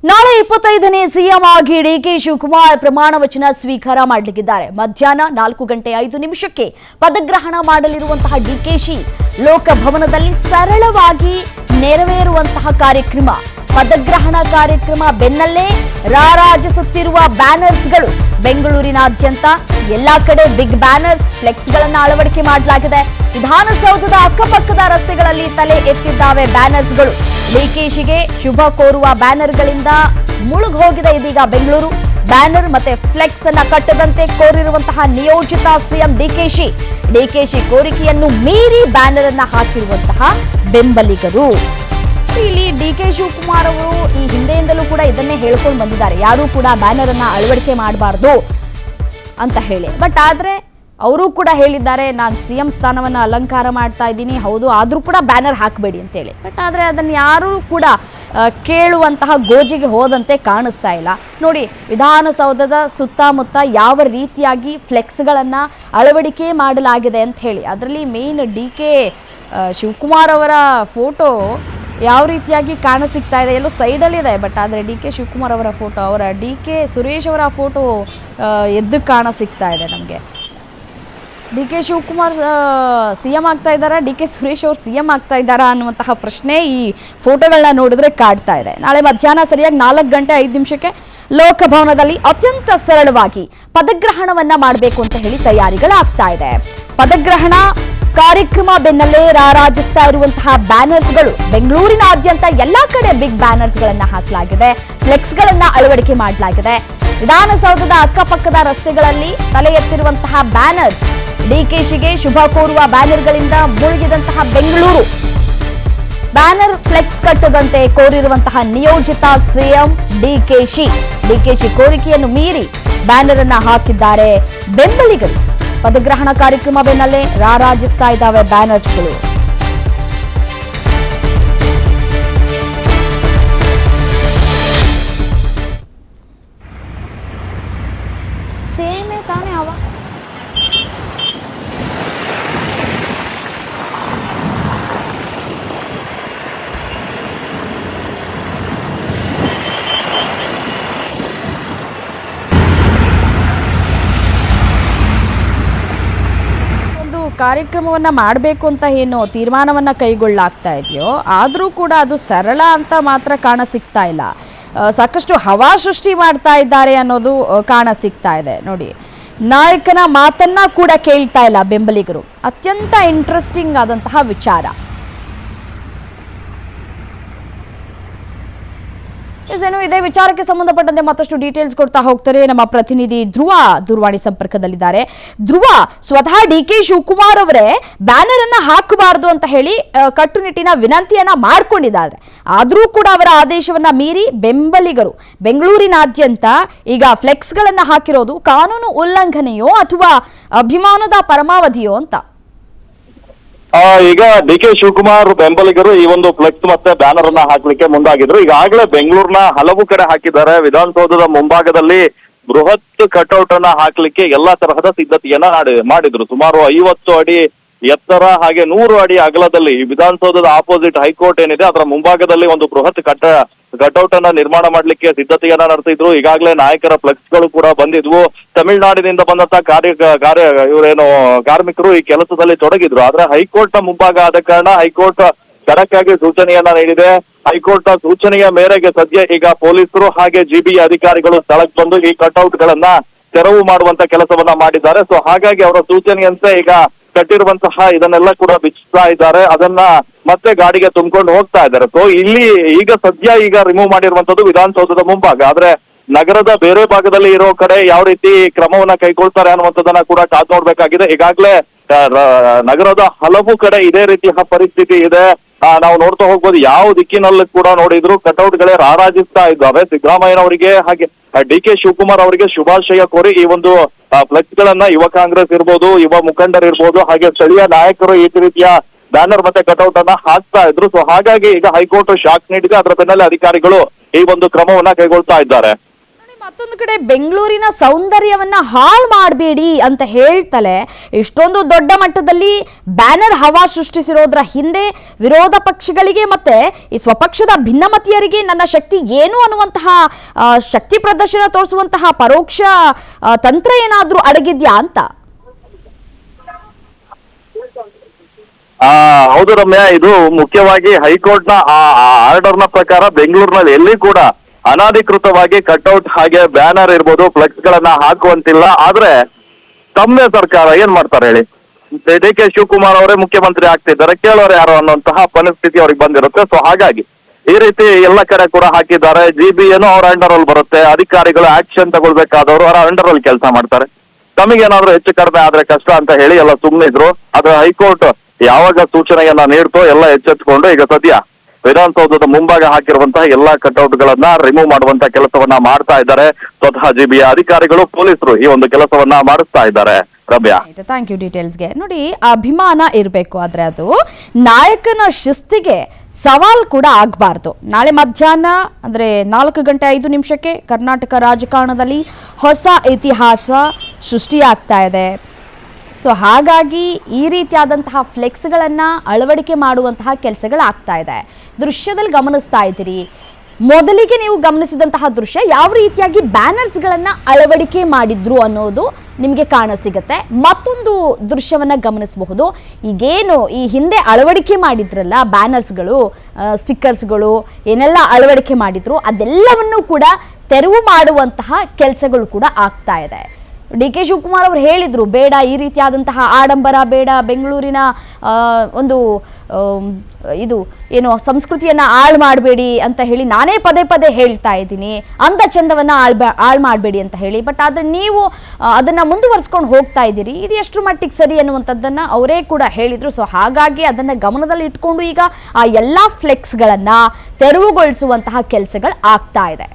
ನಾಳೆ 25ನೇ ಸಿಎಂ ಆಗಿ ಡಿಕೆ ಶಿವಕುಮಾರ್ ಪ್ರಮಾಣ ವಚನ ಸ್ವೀಕಾರ ಮಾಡಲಿದ್ದಾರೆ. ಮಧ್ಯಾಹ್ನ 4:05 ಪದಗ್ರಹಣ ಮಾಡಲಿರುವಂತಹ ಡಿಕೆಶಿ ಲೋಕಭವನದಲ್ಲಿ ಸರಳವಾಗಿ ನೆರವೇರುವಂತಹ ಕಾರ್ಯಕ್ರಮ. ಪದಗ್ರಹಣ ಕಾರ್ಯಕ್ರಮ ಬೆನ್ನಲ್ಲೇ ರಾರಾಜಿಸುತ್ತಿರುವ ಬ್ಯಾನರ್ಸ್ಗಳು. ಬೆಂಗಳೂರಿನಾದ್ಯಂತ ಎಲ್ಲಾ ಕಡೆ ಬಿಗ್ ಬ್ಯಾನರ್ಸ್, ಫ್ಲೆಕ್ಸ್ಗಳನ್ನು ಅಳವಡಿಕೆ ಮಾಡಲಾಗಿದೆ. ವಿಧಾನಸೌಧದ ಅಕ್ಕಪಕ್ಕದ ರಸ್ತೆಗಳಲ್ಲಿ ತಲೆ ಎತ್ತಿದ್ದಾವೆ ಬ್ಯಾನರ್ಸ್ಗಳು. ಡಿಕೆಶಿಗೆ ಶುಭ ಕೋರುವ ಬ್ಯಾನರ್ಗಳಿಂದ ಮುಳುಗೋಗಿದೆ ಇದೀಗ ಬೆಂಗಳೂರು. ಬ್ಯಾನರ್ ಮತ್ತೆ ಫ್ಲೆಕ್ಸ್ ಅನ್ನ ಕಟ್ಟದಂತೆ ಕೋರಿರುವಂತಹ ನಿಯೋಜಿತ ಸಿಎಂ ಡಿಕೆಶಿ ಕೋರಿಕೆಯನ್ನು ಮೀರಿ ಬ್ಯಾನರ್ ಅನ್ನ ಹಾಕಿರುವಂತಹ ಬೆಂಬಲಿಗರು. ಇಲ್ಲಿ ಡಿಕೆ ಶಿವಕುಮಾರ್ ಅವರು ಈ ಹಿಂದೆಯಿಂದಲೂ ಕೂಡ ಇದನ್ನೇ ಹೇಳ್ಕೊಂಡು ಬಂದಿದ್ದಾರೆ, ಯಾರೂ ಕೂಡ ಬ್ಯಾನರ್ ಅನ್ನ ಅಳವಡಿಕೆ ಮಾಡಬಾರ್ದು ಅಂತ ಹೇಳಿ. ಬಟ್ ಆದ್ರೆ ಅವರು ಕೂಡ ಹೇಳಿದ್ದಾರೆ, ನಾನು ಸಿಎಂ ಸ್ಥಾನವನ್ನು ಅಲಂಕಾರ ಮಾಡ್ತಾ ಇದ್ದೀನಿ, ಹೌದು, ಆದರೂ ಕೂಡ ಬ್ಯಾನರ್ ಹಾಕಬೇಡಿ ಅಂತೇಳಿ. ಬಟ್ ಆದರೆ ಅದನ್ನು ಯಾರೂ ಕೂಡ ಕೇಳುವಂತಹ ಗೋಜಿಗೆ ಹೋದಂತೆ ಕಾಣಿಸ್ತಾ ಇಲ್ಲ. ನೋಡಿ, ವಿಧಾನಸೌಧದ ಸುತ್ತಮುತ್ತ ಯಾವ ರೀತಿಯಾಗಿ ಫ್ಲೆಕ್ಸ್ಗಳನ್ನು ಅಳವಡಿಕೆ ಮಾಡಲಾಗಿದೆ ಅಂತ ಹೇಳಿ. ಅದರಲ್ಲಿ ಮೇನ್ ಡಿಕೆ ಶಿವಕುಮಾರ್ ಅವರ ಫೋಟೋ ಯಾವ ರೀತಿಯಾಗಿ ಕಾಣಸಿಗ್ತಾ ಇದೆ, ಎಲ್ಲೋ ಸೈಡಲ್ಲಿ ಇದೆ. ಬಟ್ ಆದರೆ ಡಿಕೆ ಶಿವಕುಮಾರ್ ಅವರ ಫೋಟೋ, ಅವರ ಡಿಕೆ ಸುರೇಶ್ ಅವರ ಫೋಟೋ ಎದ್ದು ಕಾಣಸಿಗ್ತಾ ಇದೆ ನಮಗೆ. ಡಿಕೆ ಶಿವಕುಮಾರ್ ಸಿಎಂ ಆಗ್ತಾ ಇದ್ದಾರಾ, ಡಿಕೆ ಸುರೇಶ್ ಅವರು ಸಿಎಂ ಆಗ್ತಾ ಇದ್ದಾರಾ ಅನ್ನುವಂತಹ ಪ್ರಶ್ನೆ ಈ ಫೋಟೋಗಳನ್ನ ನೋಡಿದ್ರೆ ಕಾಡ್ತಾ ಇದೆ. ನಾಳೆ ಮಧ್ಯಾಹ್ನ ಸರಿಯಾಗಿ 4:05 ಲೋಕಭವನದಲ್ಲಿ ಅತ್ಯಂತ ಸರಳವಾಗಿ ಪದಗ್ರಹಣವನ್ನ ಮಾಡಬೇಕು ಅಂತ ಹೇಳಿ ತಯಾರಿಗಳಾಗ್ತಾ ಇದೆ. ಪದಗ್ರಹಣ ಕಾರ್ಯಕ್ರಮ ಬೆನ್ನಲ್ಲೇ ರಾರಾಜಿಸ್ತಾ ಇರುವಂತಹ ಬ್ಯಾನರ್ಸ್ಗಳು. ಬೆಂಗಳೂರಿನಾದ್ಯಂತ ಎಲ್ಲಾ ಕಡೆ ಬಿಗ್ ಬ್ಯಾನರ್ಸ್ ಗಳನ್ನ ಹಾಕಲಾಗಿದೆ, ಫ್ಲೆಕ್ಸ್ ಗಳನ್ನ ಅಳವಡಿಕೆ ಮಾಡಲಾಗಿದೆ. ವಿಧಾನಸೌಧದ ಅಕ್ಕಪಕ್ಕದ ರಸ್ತೆಗಳಲ್ಲಿ ತಲೆ ಎತ್ತಿರುವಂತಹ ಬ್ಯಾನರ್ಸ್. ಡಿಕೆಶಿಗೆ ಶುಭ ಕೋರುವ ಬ್ಯಾನರ್ಗಳಿಂದ ಮುಳುಗಿದಂತಹ ಬೆಂಗಳೂರು. ಬ್ಯಾನರ್ ಫ್ಲೆಕ್ಸ್ ಕಟ್ಟದಂತೆ ಕೋರಿರುವಂತಹ ನಿಯೋಜಿತ ಸಿಎಂ ಡಿಕೆಶಿ ಕೋರಿಕೆಯನ್ನು ಮೀರಿ ಬ್ಯಾನರ್ ಅನ್ನ ಹಾಕಿದ್ದಾರೆ ಬೆಂಬಲಿಗರು. ಪದಗ್ರಹಣ ಕಾರ್ಯಕ್ರಮ ಬೆನ್ನಲ್ಲೇ ರಾರಾಜಿಸ್ತಾ ಇದ್ದಾವೆ ಬ್ಯಾನರ್ಸ್ಗಳು. ಸೇಮೇ ತಾನೇ ಅವ ಕಾರ್ಯಕ್ರಮವನ್ನ ಮಾಡಬೇಕು ಅಂತ ಏನು ತೀರ್ಮಾನವನ್ನ ಕೈಗೊಳ್ಳಲಾಗ್ತಾ ಇದೆಯೋ, ಆದರೂ ಕೂಡ ಅದು ಸರಳ ಅಂತ ಮಾತ್ರ ಕಾಣಸಿಗ್ತಾ ಇಲ್ಲ. ಸಾಕಷ್ಟು ಹವಾ ಸೃಷ್ಟಿ ಮಾಡ್ತಾ ಇದ್ದಾರೆ ಅನ್ನೋದು ಕಾಣಸಿಗ್ತಾ ಇದೆ. ನೋಡಿ, ನಾಯಕನ ಮಾತನ್ನ ಕೂಡ ಕೇಳ್ತಾ ಇಲ್ಲ ಬೆಂಬಲಿಗರು. ಅತ್ಯಂತ ಇಂಟ್ರೆಸ್ಟಿಂಗ್ ಆದಂತಹ ವಿಚಾರ. ಏನು ಇದೇ ವಿಚಾರಕ್ಕೆ ಸಂಬಂಧಪಟ್ಟಂತೆ ಮತ್ತಷ್ಟು ಡೀಟೇಲ್ಸ್ ಕೊಡ್ತಾ ಹೋಗ್ತಾರೆ ನಮ್ಮ ಪ್ರತಿನಿಧಿ ಧ್ರುವ ದೂರವಾಣಿ ಸಂಪರ್ಕದಲ್ಲಿದ್ದಾರೆ. ಧ್ರುವ, ಸ್ವತಃ ಡಿಕೆ ಶಿವಕುಮಾರ್ ಅವರೇ ಬ್ಯಾನರ್ ಅನ್ನ ಹಾಕಬಾರದು ಅಂತ ಹೇಳಿ ಕಟ್ಟುನಿಟ್ಟಿನ ವಿನಂತಿಯನ್ನ ಮಾಡ್ಕೊಂಡಿದ್ದಾರೆ. ಆದರೂ ಕೂಡ ಅವರ ಆದೇಶವನ್ನ ಮೀರಿ ಬೆಂಬಲಿಗರು ಬೆಂಗಳೂರಿನಾದ್ಯಂತ ಈಗ ಫ್ಲೆಕ್ಸ್ ಗಳನ್ನ ಹಾಕಿರೋದು ಕಾನೂನು ಉಲ್ಲಂಘನೆಯೋ ಅಥವಾ ಅಭಿಮಾನದ ಪರಮಾವಧಿಯೋ ಅಂತ. ಈಗ ಡಿಕೆ ಶಿವಕುಮಾರ್ ಬೆಂಬಲಿಗರು ಈ ಒಂದು ಫ್ಲೆಕ್ಸ್ ಮತ್ತೆ ಬ್ಯಾನರ್ ಅನ್ನ ಹಾಕ್ಲಿಕ್ಕೆ ಮುಂದಾಗಿದ್ರು. ಈಗಾಗಲೇ ಬೆಂಗಳೂರಿನ ಹಲವು ಕಡೆ ಹಾಕಿದ್ದಾರೆ. ವಿಧಾನಸೌಧದ ಮುಂಭಾಗದಲ್ಲಿ ಬೃಹತ್ ಕಟ್ಔಟ್ ಅನ್ನ ಹಾಕ್ಲಿಕ್ಕೆ ಎಲ್ಲಾ ತರಹದ ಸಿದ್ಧತೆಯನ್ನ ಮಾಡಿದ್ರು. ಸುಮಾರು 50 ಅಡಿ ಎತ್ತರ ಹಾಗೆ 100 ಅಡಿ ಅಗಲದಲ್ಲಿ ವಿಧಾನಸೌಧದ ಆಪೋಸಿಟ್ ಹೈಕೋರ್ಟ್ ಏನಿದೆ ಅದರ ಮುಂಭಾಗದಲ್ಲಿ ಒಂದು ಬೃಹತ್ ಕಟ್ಔಟ್ ಅನ್ನ ನಿರ್ಮಾಣ ಮಾಡ್ಲಿಕ್ಕೆ ಸಿದ್ಧತೆಯನ್ನ ನಡೆಸಿದ್ರು. ಈಗಾಗಲೇ ನಾಯಕರ ಫ್ಲೆಕ್ಸ್ಗಳು ಕೂಡ ಬಂದಿದ್ವು. ತಮಿಳುನಾಡಿನಿಂದ ಬಂದಂತ ಇವರೇನು ಕಾರ್ಮಿಕರು ಈ ಕೆಲಸದಲ್ಲಿ ತೊಡಗಿದ್ರು. ಆದ್ರೆ ಹೈಕೋರ್ಟ್ ನ ಮುಂಭಾಗ ಆದ ಕಾರಣ ಹೈಕೋರ್ಟ್ ಖಡಕ್ ಆಗಿ ಸೂಚನೆಯನ್ನ ನೀಡಿದೆ. ಹೈಕೋರ್ಟ್ ನ ಸೂಚನೆಯ ಮೇರೆಗೆ ಸದ್ಯ ಈಗ ಪೊಲೀಸರು ಹಾಗೆ ಜಿಬಿ ಅಧಿಕಾರಿಗಳು ಸ್ಥಳಕ್ಕೆ ಬಂದು ಈ ಕಟ್ಔಟ್ ಗಳನ್ನ ತೆರವು ಮಾಡುವಂತ ಕೆಲಸವನ್ನ ಮಾಡಿದ್ದಾರೆ. ಸೊ ಹಾಗಾಗಿ ಅವರ ಸೂಚನೆಯಂತೆ ಈಗ ಕಟ್ಟಿರುವಂತಹ ಇದನ್ನೆಲ್ಲ ಕೂಡ ಬಿಚ್ಚಿಸ್ತಾ ಇದ್ದಾರೆ. ಅದನ್ನ ಮತ್ತೆ ಗಾಡಿಗೆ ತುಂಬಿಕೊಂಡು ಹೋಗ್ತಾ ಇದ್ದಾರೆ. ಸೊ ಇಲ್ಲಿ ಈಗ ರಿಮೂವ್ ಮಾಡಿರುವಂತದ್ದು ವಿಧಾನಸೌಧದ ಮುಂಭಾಗ. ಆದ್ರೆ ನಗರದ ಬೇರೆ ಭಾಗದಲ್ಲಿ ಇರೋ ಕಡೆ ಯಾವ ರೀತಿ ಕ್ರಮವನ್ನ ಕೈಗೊಳ್ತಾರೆ ಅನ್ನುವಂಥದ್ದನ್ನ ಕೂಡ ಕಾದು ನೋಡ್ಬೇಕಾಗಿದೆ. ಈಗಾಗಲೇ ನಗರದ ಹಲವು ಕಡೆ ಇದೇ ರೀತಿಯ ಪರಿಸ್ಥಿತಿ ಇದೆ. ನಾವು ನೋಡ್ತಾ ಹೋಗ್ಬೋದು, ಯಾವ ದಿಕ್ಕಿನಲ್ಲಿ ಕೂಡ ನೋಡಿದ್ರು ಕಟೌಟ್ ಗಳೇ ರಾರಾಜಿಸ್ತಾ ಇದ್ದಾವೆ. ಸಿದ್ದರಾಮಯ್ಯನವರಿಗೆ ಹಾಗೆ ಡಿಕೆ ಶಿವಕುಮಾರ್ ಅವರಿಗೆ ಶುಭಾಶಯ ಕೋರಿ ಈ ಒಂದು ಫ್ಲೆಕ್ಸ್ ಗಳನ್ನ ಯುವ ಕಾಂಗ್ರೆಸ್ ಇರ್ಬೋದು, ಯುವ ಮುಖಂಡರು ಇರ್ಬೋದು, ಹಾಗೆ ಸ್ಥಳೀಯ ನಾಯಕರು ಈ ರೀತಿಯ ಬ್ಯಾನರ್ ಮತ್ತೆ ಕಟೌಟ್ ಅನ್ನ ಹಾಕ್ತಾ ಇದ್ರು. ಸೊ ಹಾಗಾಗಿ ಈಗ ಹೈಕೋರ್ಟ್ ಶಾಕ್ ನೀಡಿದೆ. ಅದರ ಬೆನ್ನಲ್ಲೇ ಅಧಿಕಾರಿಗಳು ಈ ಒಂದು ಕ್ರಮವನ್ನ ಕೈಗೊಳ್ತಾ ಇದ್ದಾರೆ. ಮತ್ತೊಂದು ಕಡೆ ಬೆಂಗಳೂರಿನ ಸೌಂದರ್ಯವನ್ನ ಹಾಳು ಮಾಡಬೇಡಿ ಅಂತ ಹೇಳ್ತಲೇ ಇಷ್ಟೊಂದು ದೊಡ್ಡ ಮಟ್ಟದಲ್ಲಿ ಬ್ಯಾನರ್ ಹವಾ ಸೃಷ್ಟಿಸಿರೋದ್ರ ಹಿಂದೆ ವಿರೋಧ ಪಕ್ಷಗಳಿಗೆ ಮತ್ತೆ ಈ ಸ್ವಪಕ್ಷದ ಭಿನ್ನಮತೀಯರಿಗೆ ನನ್ನ ಶಕ್ತಿ ಏನು ಅನ್ನುವಂತಹ ಶಕ್ತಿ ಪ್ರದರ್ಶನ ತೋರಿಸುವಂತಹ ಪರೋಕ್ಷ ತಂತ್ರ ಏನಾದ್ರೂ ಅಡಗಿದ್ಯಾ ಅಂತ. ಹೌದು ರಮ್ಯಾ, ಇದು ಮುಖ್ಯವಾಗಿ ಹೈಕೋರ್ಟ್ ನ ಆರ್ಡರ್ ನ ಪ್ರಕಾರ ಬೆಂಗಳೂರಿನಲ್ಲಿ ಎಲ್ಲಿ ಕೂಡ ಅನಾಧಿಕೃತವಾಗಿ ಕಟ್ಔಟ್ ಹಾಗೆ ಬ್ಯಾನರ್ ಇರ್ಬೋದು ಫ್ಲೆಕ್ಸ್ ಗಳನ್ನ ಹಾಕುವಂತಿಲ್ಲ. ಆದ್ರೆ ತಮ್ಮೇ ಸರ್ಕಾರ ಏನ್ ಮಾಡ್ತಾರೆ ಹೇಳಿ, ಡಿ ಕೆ ಶಿವಕುಮಾರ್ ಅವರೇ ಮುಖ್ಯಮಂತ್ರಿ ಆಗ್ತಿದ್ದಾರೆ, ಕೇಳೋರು ಯಾರು ಅನ್ನುವಂತಹ ಪರಿಸ್ಥಿತಿ ಅವ್ರಿಗೆ ಬಂದಿರುತ್ತೆ. ಸೊ ಹಾಗಾಗಿ ಈ ರೀತಿ ಎಲ್ಲ ಕಡೆ ಕೂಡ ಹಾಕಿದ್ದಾರೆ. GB ಏನೋ ಅವ್ರ ಅಂಡರ್ ಅಲ್ಲಿ ಬರುತ್ತೆ, ಅಧಿಕಾರಿಗಳು ಆಕ್ಷನ್ ತಗೊಳ್ಬೇಕಾದವರು ಅವರ ಅಂಡರ್ ಅಲ್ಲಿ ಕೆಲಸ ಮಾಡ್ತಾರೆ. ತಮಗೇನಾದ್ರೂ ಹೆಚ್ಚು ಕಡಿಮೆ ಆದ್ರೆ ಕಷ್ಟ ಅಂತ ಹೇಳಿ ಎಲ್ಲ ಸುಮ್ಮನೆ ಇದ್ರು. ಆದ್ರೆ ಹೈಕೋರ್ಟ್ ಯಾವಾಗ ಸೂಚನೆಯನ್ನ ನೀಡ್ತೋ ಎಲ್ಲ ಎಚ್ಚೆತ್ಕೊಂಡು ಈಗ ಸದ್ಯ ವಿಧಾನಸೌಧದ ಮುಂಭಾಗ ಹಾಕಿರುವಂತಹ ಎಲ್ಲಾ ಕಟ್ಔಟ್ ಗಳನ್ನ ರಿಮೂವ್ ಮಾಡುವಂತ ಕೆಲಸವನ್ನ ಮಾಡ್ತಾ ಇದ್ದಾರೆ. ಸ್ವತಃ GBಯ ಅಧಿಕಾರಿಗಳು, ಪೊಲೀಸರು ಈ ಒಂದು ಕೆಲಸವನ್ನ ಮಾಡಿಸ್ತಾ ಇದ್ದಾರೆ. ರಮ್ಯಾ, ಥ್ಯಾಂಕ್ ಯು ಡೀಟೇಲ್ಸ್ಗೆ. ನೋಡಿ, ಅಭಿಮಾನ ಇರಬೇಕು, ಆದ್ರೆ ಅದು ನಾಯಕನ ಶಿಸ್ತಿಗೆ ಸವಾಲ್ ಕೂಡ ಆಗಬಾರ್ದು. ನಾಳೆ ಮಧ್ಯಾಹ್ನ ಅಂದರೆ 4:05 ಕರ್ನಾಟಕ ರಾಜಕಾರಣದಲ್ಲಿ ಹೊಸ ಇತಿಹಾಸ ಸೃಷ್ಟಿಯಾಗ್ತಾ ಇದೆ. ಸೊ ಹಾಗಾಗಿ ಈ ರೀತಿಯಾದಂತಹ ಫ್ಲೆಕ್ಸ್ಗಳನ್ನು ಅಳವಡಿಕೆ ಮಾಡುವಂತಹ ಕೆಲಸಗಳಾಗ್ತಾ ಇದೆ. ದೃಶ್ಯದಲ್ಲಿ ಗಮನಿಸ್ತಾ ಇದ್ದೀರಿ. ಮೊದಲಿಗೆ ನೀವು ಗಮನಿಸಿದಂತಹ ದೃಶ್ಯ ಯಾವ ರೀತಿಯಾಗಿ ಬ್ಯಾನರ್ಸ್ಗಳನ್ನು ಅಳವಡಿಕೆ ಮಾಡಿದ್ರು ಅನ್ನೋದು ನಿಮಗೆ ಕಾಣಸಿಗುತ್ತೆ. ಮತ್ತೊಂದು ದೃಶ್ಯವನ್ನು ಗಮನಿಸಬಹುದು. ಈಗೇನು ಈ ಹಿಂದೆ ಅಳವಡಿಕೆ ಮಾಡಿದ್ರಲ್ಲ ಬ್ಯಾನರ್ಸ್ಗಳು, ಸ್ಟಿಕ್ಕರ್ಸ್ಗಳು ಏನೆಲ್ಲ ಅಳವಡಿಕೆ ಮಾಡಿದ್ರು ಅದೆಲ್ಲವನ್ನೂ ಕೂಡ ತೆರವು ಮಾಡುವಂತಹ ಕೆಲಸಗಳು ಕೂಡ ಆಗ್ತಾ ಇದೆ. ಡಿ ಕೆ ಶಿವಕುಮಾರ್ ಅವರು ಹೇಳಿದ್ರು, ಬೇಡ ಈ ರೀತಿಯಾದಂತಹ ಆಡಂಬರ ಬೇಡ, ಬೆಂಗಳೂರಿನ ಒಂದು ಇದು ಏನು ಸಂಸ್ಕೃತಿಯನ್ನು ಹಾಳು ಮಾಡಬೇಡಿ ಅಂತ ಹೇಳಿ ನಾನೇ ಪದೇ ಪದೇ ಹೇಳ್ತಾ ಇದ್ದೀನಿ, ಅಂದ ಚಂದವನ್ನು ಹಾಳು ಮಾಡಬೇಡಿ ಅಂತ ಹೇಳಿ. ಬಟ್ ಆದರೆ ನೀವು ಅದನ್ನು ಮುಂದುವರಿಸ್ಕೊಂಡು ಹೋಗ್ತಾ ಇದ್ದೀರಿ, ಇದು ಎಷ್ಟು ಮಟ್ಟಿಗೆ ಸರಿ ಅನ್ನುವಂಥದ್ದನ್ನು ಅವರೇ ಕೂಡ ಹೇಳಿದರು. ಸೊ ಹಾಗಾಗಿ ಅದನ್ನು ಗಮನದಲ್ಲಿ ಇಟ್ಕೊಂಡು ಈಗ ಆ ಎಲ್ಲ ಫ್ಲೆಕ್ಸ್ಗಳನ್ನು ತೆರವುಗೊಳಿಸುವಂತಹ ಕೆಲಸಗಳು ಆಗ್ತಾ ಇದೆ.